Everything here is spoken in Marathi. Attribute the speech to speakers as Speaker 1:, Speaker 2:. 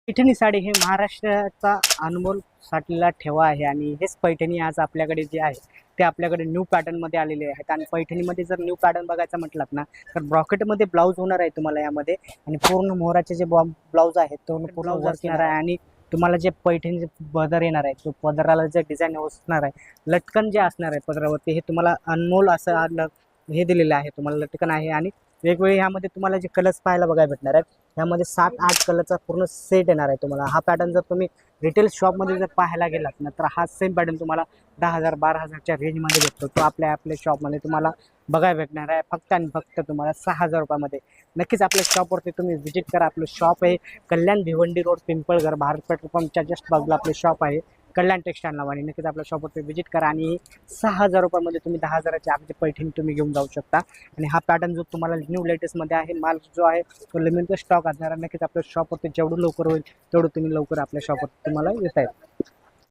Speaker 1: पैठणी साडी हे महाराष्ट्राचा अनमोल साठलेला ठेवा आहे आणि हेच पैठणी आज आपल्याकडे जे आहे ते आपल्याकडे न्यू पॅटर्नमध्ये आलेले आहेत. आणि पैठणीमध्ये जर न्यू पॅटर्न बघायचं म्हटलात ना तर ब्रॉकेटमध्ये ब्लाऊज होणार आहे तुम्हाला यामध्ये. आणि पूर्ण मोहराचे जे ब्लाऊज आहेत तो पूर्ण वर्क येणार आहे. आणि तुम्हाला जे पैठणी पदर येणार आहे तो पदराला जे डिझाईन असणार आहे, लटकन जे असणार आहे पदरावरती, हे तुम्हाला अनमोल असं हे दिलेलं आहे. तुम्हाला लटकन आहे आणि वेगवेगळे ह्यामध्ये तुम्हाला जे कलर्स पाहायला बघायला भेटणार आहेत. ह्यामध्ये 7-8 कलरचा पूर्ण सेट येणार आहे तुम्हाला. हा पॅटर्न जर तुम्ही रिटेल शॉपमध्ये जर पाहायला गेलात ना तर हा सेम पॅटर्न तुम्हाला 10,000-12,000च्या रेंजमध्ये भेटतो. तो आपल्या शॉपमध्ये तुम्हाला बघायला भेटणार आहे फक्त आणि फक्त तुम्हाला 6,000 रुपयामध्ये. नक्कीच आपल्या शॉपवरती तुम्ही व्हिजिट करा. आपलं शॉप आहे कल्याण भिवंडी रोड, पिंपळघर, भारत पेट्रोल पंपच्या जस्ट बाजूला आपलं शॉप आहे कल्याण टेक्सटाईल नावाने. नक्कीच आपल्या शॉपवरती व्हिजिट करा आणि 6,000 रुपयामध्ये तुम्ही 10,000ची आपली पैठणी तुम्ही घेऊन जाऊ शकता. आणि हा पॅटर्न जो तुम्हाला न्यू लेटेस्टमध्ये आहे, माल जो आहे तो लिमिटेड स्टॉक असणार आहे. नक्कीच आपल्या शॉपवरती जेवढं लवकर होईल तेवढं तुम्ही लवकर आपल्या शॉपवरती तुम्हाला येत आहे.